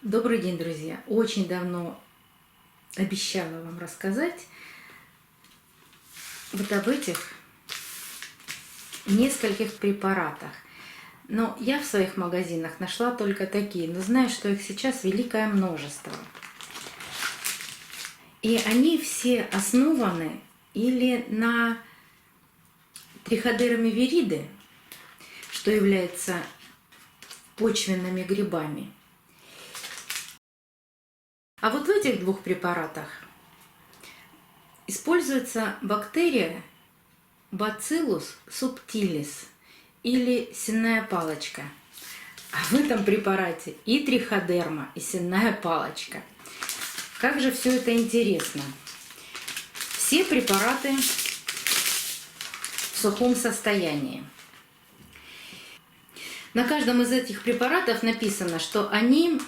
Добрый день, друзья! Очень давно обещала вам рассказать вот об этих нескольких препаратах. Но я в своих магазинах нашла только такие, но знаю, что их сейчас великое множество. И они все основаны или на триходеромавириды, что является почвенными грибами. А вот в этих двух препаратах используется бактерия Bacillus subtilis или сенная палочка. А в этом препарате и триходерма, и сенная палочка. Как же все это интересно. Все препараты в сухом состоянии. На каждом из этих препаратов написано, что они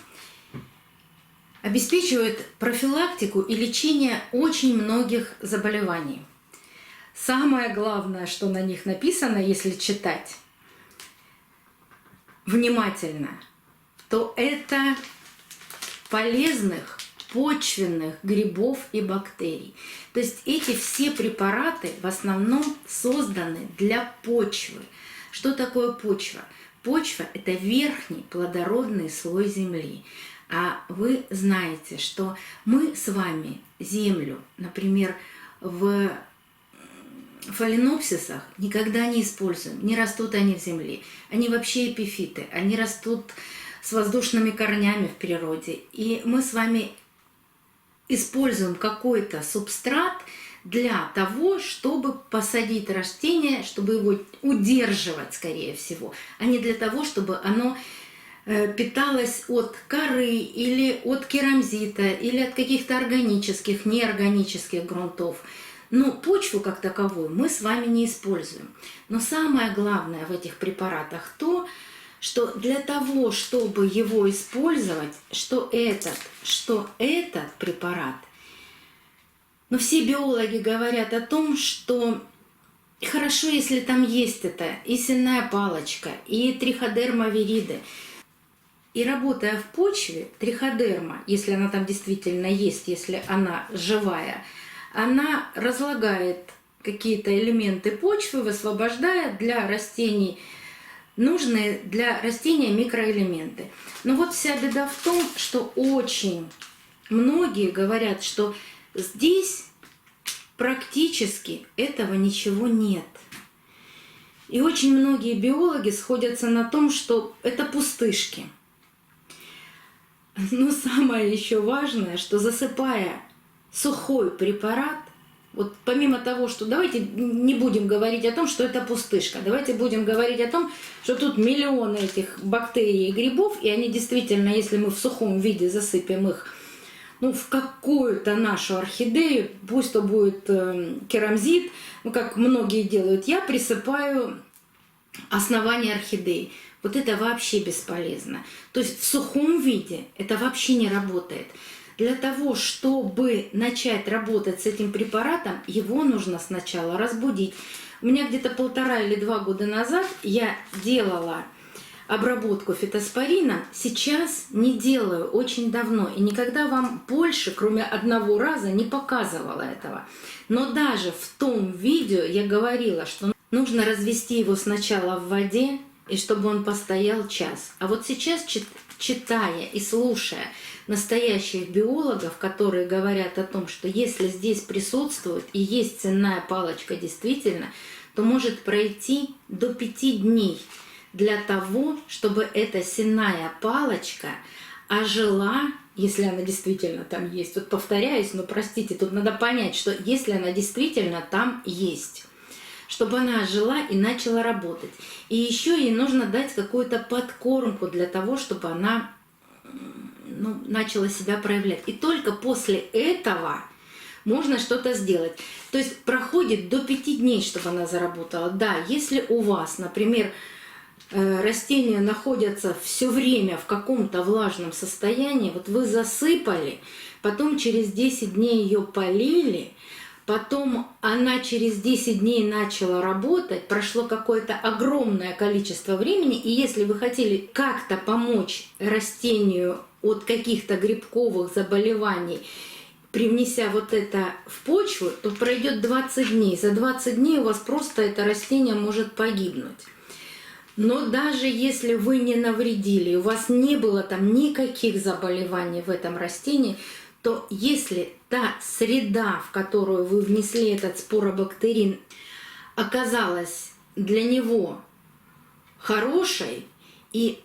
обеспечивают профилактику и лечение очень многих заболеваний. Самое главное, что на них написано, если читать внимательно, то это полезных почвенных грибов и бактерий. То есть эти все препараты в основном созданы для почвы. Что такое почва? Почва – это верхний плодородный слой земли. А вы знаете, что мы с вами землю, например, в фаленопсисах никогда не используем, не растут они в земле. Они вообще эпифиты, они растут с воздушными корнями в природе. И мы с вами используем какой-то субстрат для того, чтобы посадить растение, чтобы его удерживать, скорее всего, а не для того, чтобы оно питалось от коры или от керамзита или от каких-то органических, неорганических грунтов. Но почву как таковую мы с вами не используем. Но самое главное в этих препаратах то, что для того, чтобы его использовать, что этот препарат, но все биологи говорят о том, что хорошо, если там есть это и сенная палочка, и триходермавириды. И работая в почве, триходерма, если она там действительно есть, если она живая, она разлагает какие-то элементы почвы, высвобождая для растений нужные для растения микроэлементы. Но вот вся беда в том, что очень многие говорят, что здесь практически этого ничего нет. И очень многие биологи сходятся на том, что это пустышки. Но самое еще важное, что засыпая сухой препарат, вот помимо того, что давайте не будем говорить о том, что это пустышка, давайте будем говорить о том, что тут миллионы этих бактерий и грибов, и они действительно, если мы в сухом виде засыпем их в какую-то нашу орхидею, пусть то будет керамзит, как многие делают, я присыпаю основание орхидеи. Вот это вообще бесполезно. То есть в сухом виде это вообще не работает. Для того, чтобы начать работать с этим препаратом, его нужно сначала разбудить. У меня где-то 1,5 или 2 года назад я делала обработку фитоспорином. Сейчас не делаю очень давно. И никогда вам больше, кроме одного раза, не показывала этого. Но даже в том видео я говорила, что нужно развести его сначала в воде, и чтобы он постоял час. А вот сейчас, читая и слушая настоящих биологов, которые говорят о том, что если здесь присутствует и есть сенная палочка действительно, то может пройти до 5 дней для того, чтобы эта сенная палочка ожила, если она действительно там есть. Вот повторяюсь, но простите, тут надо понять, что если она действительно там есть, чтобы она ожила и начала работать. И еще ей нужно дать какую-то подкормку для того, чтобы она начала себя проявлять. И только после этого можно что-то сделать. То есть проходит до 5 дней, чтобы она заработала. Да, если у вас, например, растения находятся все время в каком-то влажном состоянии, вот вы засыпали, потом через 10 дней ее полили, потом она через 10 дней начала работать, прошло какое-то огромное количество времени, и если вы хотели как-то помочь растению от каких-то грибковых заболеваний, привнеся вот это в почву, то пройдет 20 дней. За 20 дней у вас просто это растение может погибнуть. Но даже если вы не навредили, у вас не было там никаких заболеваний в этом растении, то если та среда, в которую вы внесли этот споробактерин, оказалась для него хорошей, и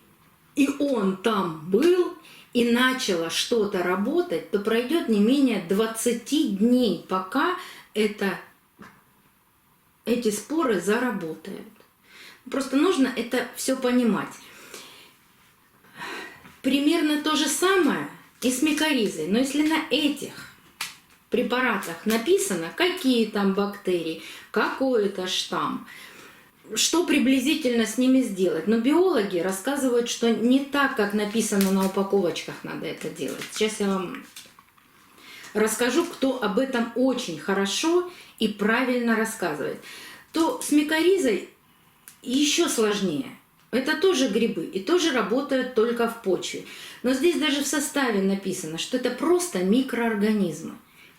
он там был, и начало что-то работать, то пройдет не менее 20 дней, пока эти споры заработают. Просто нужно это все понимать. Примерно то же самое и с микоризой. Но если на этих препаратах написано, какие там бактерии, какой это штамм, что приблизительно с ними сделать. Но биологи рассказывают, что не так, как написано на упаковочках, надо это делать. Сейчас я вам расскажу, кто об этом очень хорошо и правильно рассказывает. То с микоризой еще сложнее. Это тоже грибы и тоже работают только в почве. Но здесь даже в составе написано, что это просто микроорганизмы.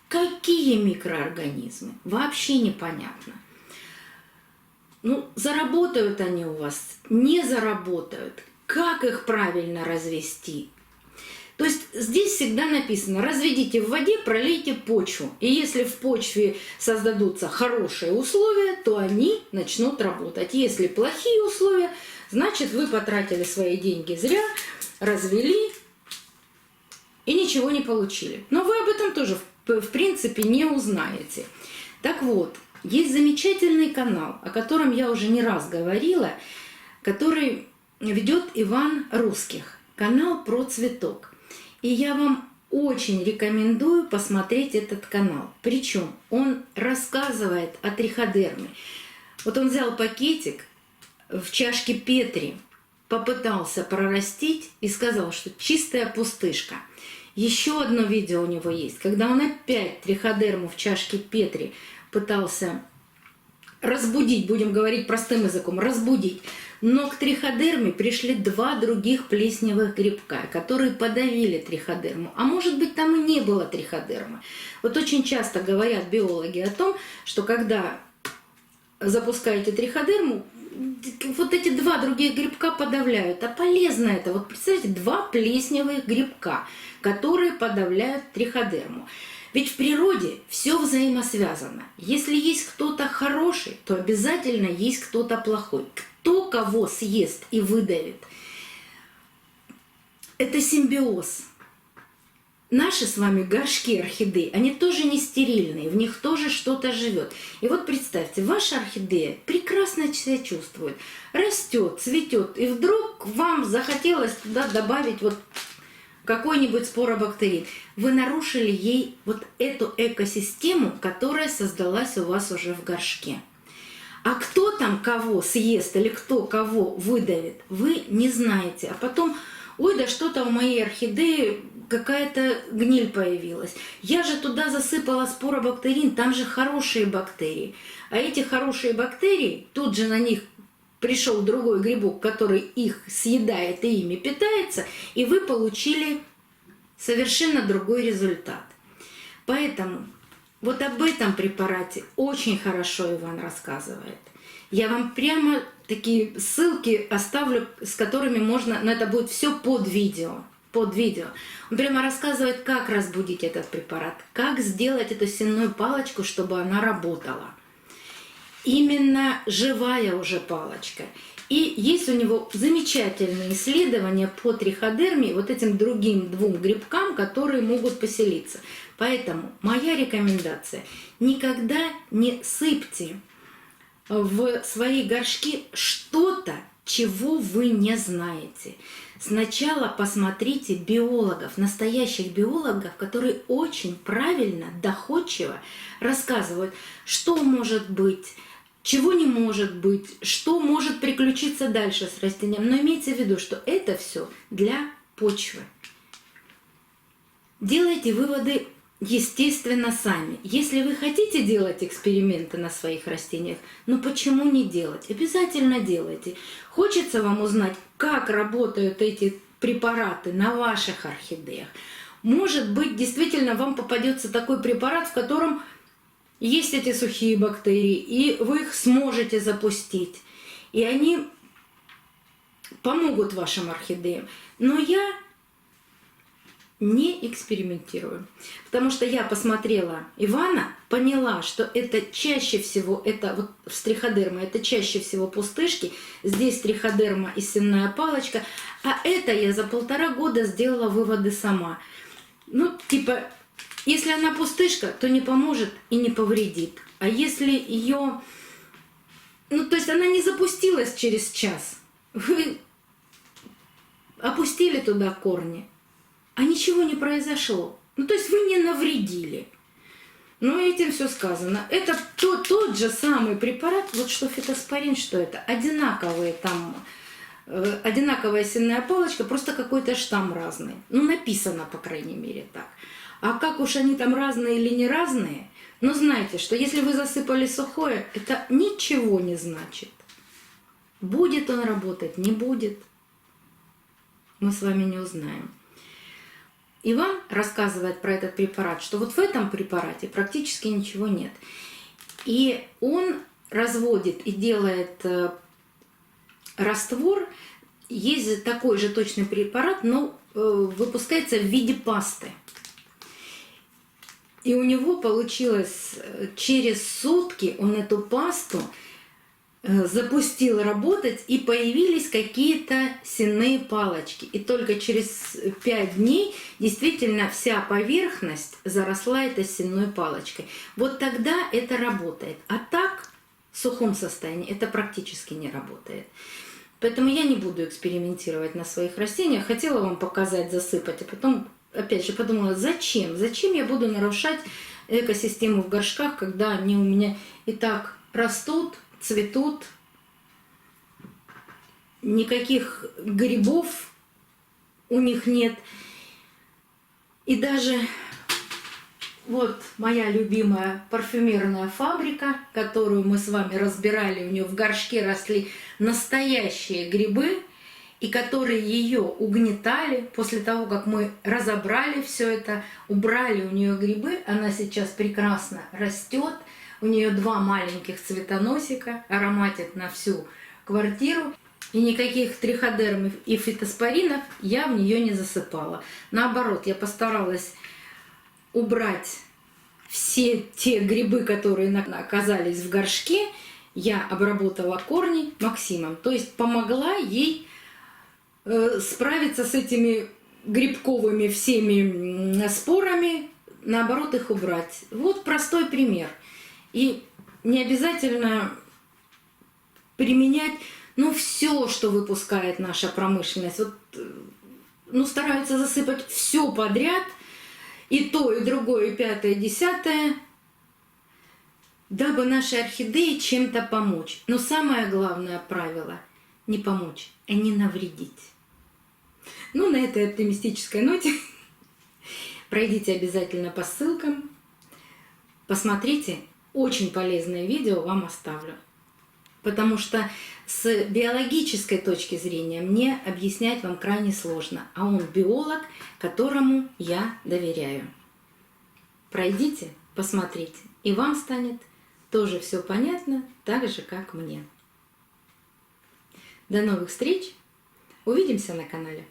Какие микроорганизмы? Вообще непонятно. Ну, заработают они у вас, не заработают. Как их правильно развести? То есть здесь всегда написано: разведите в воде, пролейте почву. И если в почве создадутся хорошие условия, то они начнут работать. Если плохие условия, значит вы потратили свои деньги зря, развели и ничего не получили. Но вы об этом тоже в принципе не узнаете. Так вот, есть замечательный канал, о котором я уже не раз говорила, который ведет Иван Русских. Канал про цветок. И я вам очень рекомендую посмотреть этот канал. Причем он рассказывает о триходерме. Вот он взял пакетик в чашке Петри, попытался прорастить и сказал, что чистая пустышка. Еще одно видео у него есть, когда он опять триходерму в чашке Петри пытался разбудить, будем говорить простым языком, разбудить. Но к триходерме пришли 2 других плесневых грибка, которые подавили триходерму. А может быть, там и не было триходермы. Вот очень часто говорят биологи о том, что когда запускаете триходерму, вот эти 2 других грибка подавляют. А полезно это. Вот представьте, 2 плесневых грибка, которые подавляют триходерму. Ведь в природе все взаимосвязано. Если есть кто-то хороший, то обязательно есть кто-то плохой. Кто кого съест и выдавит. Это симбиоз. Наши с вами горшки орхидей, они тоже не стерильные, в них тоже что-то живет. И вот представьте, ваша орхидея прекрасно себя чувствует, растет, цветет, и вдруг вам захотелось туда добавить вот какой-нибудь споробактерин. Вы нарушили ей вот эту экосистему, которая создалась у вас уже в горшке. А кто там кого съест или кто кого выдавит, вы не знаете. А потом: ой, да что-то у моей орхидеи какая-то гниль появилась. Я же туда засыпала споробактерин, там же хорошие бактерии. А эти хорошие бактерии, тут же на них пришел другой грибок, который их съедает и ими питается, и вы получили совершенно другой результат. Поэтому вот об этом препарате очень хорошо Иван рассказывает. Я вам прямо такие ссылки оставлю, с которыми можно, но это будет все под видео. Под видео. Он прямо рассказывает, как разбудить этот препарат, как сделать эту сенную палочку, чтобы она работала. Именно живая уже палочка. И есть у него замечательные исследования по триходерме, вот этим другим 2 грибкам, которые могут поселиться. Поэтому моя рекомендация: никогда не сыпьте в свои горшки что-то, чего вы не знаете. Сначала посмотрите биологов, настоящих биологов, которые очень правильно, доходчиво рассказывают, что может быть, чего не может быть, что может приключиться дальше с растением. Но имейте в виду, что это все для почвы. Делайте выводы естественно, сами. Если вы хотите делать эксперименты на своих растениях, ну почему не делать? Обязательно делайте. Хочется вам узнать, как работают эти препараты на ваших орхидеях. Может быть, действительно вам попадется такой препарат, в котором есть эти сухие бактерии, и вы их сможете запустить. И они помогут вашим орхидеям. Но я не экспериментирую. Потому что я посмотрела Ивана, поняла, что это чаще всего, это вот стриходерма, это чаще всего пустышки. Здесь триходерма и сенная палочка. А это я за 1,5 года сделала выводы сама. Ну, типа, если она пустышка, то не поможет и не повредит. А если ее... Ну, то есть она не запустилась через час. Вы опустили туда корни, а ничего не произошло. Ну, то есть вы не навредили. Ну, этим все сказано. Это тот же самый препарат, вот что фитоспорин, что это. Одинаковые там, одинаковая сенная палочка, просто какой-то штамм разный. Ну, написано, по крайней мере, так. А как уж они там разные или не разные, но знайте, что если вы засыпали сухое, это ничего не значит. Будет он работать, не будет. Мы с вами не узнаем. Иван рассказывает про этот препарат, что вот в этом препарате практически ничего нет. И он разводит и делает раствор. Есть такой же точный препарат, но выпускается в виде пасты. И у него получилось через сутки, он эту пасту запустил работать, и появились какие-то сенные палочки. И только через 5 дней действительно вся поверхность заросла этой сенной палочкой. Вот тогда это работает. А так, в сухом состоянии, это практически не работает. Поэтому я не буду экспериментировать на своих растениях. Хотела вам показать, засыпать, а потом, опять же, подумала, зачем? Зачем я буду нарушать экосистему в горшках, когда они у меня и так растут, цветут, никаких грибов у них нет. И даже вот моя любимая парфюмерная фабрика, которую мы с вами разбирали, у нее в горшке росли настоящие грибы, и которые ее угнетали. После того, как мы разобрали все это, убрали у нее грибы, она сейчас прекрасно растет. У нее 2 маленьких цветоносика, ароматит на всю квартиру. И никаких триходерм и фитоспоринов я в нее не засыпала. Наоборот, я постаралась убрать все те грибы, которые оказались в горшке. Я обработала корни Максимом. То есть помогла ей справиться с этими грибковыми всеми спорами, наоборот, их убрать. Вот простой пример. И не обязательно применять, ну, все, что выпускает наша промышленность. Вот, ну, стараются засыпать все подряд, и то, и другое, и 5-е, и 10-е, дабы нашей орхидее чем-то помочь. Но самое главное правило – не помочь, а не навредить. Ну, на этой оптимистической ноте пройдите обязательно по ссылкам, посмотрите. Очень полезное видео вам оставлю. Потому что с биологической точки зрения мне объяснять вам крайне сложно. А он биолог, которому я доверяю. Пройдите, посмотрите, и вам станет тоже все понятно, так же, как мне. До новых встреч! Увидимся на канале.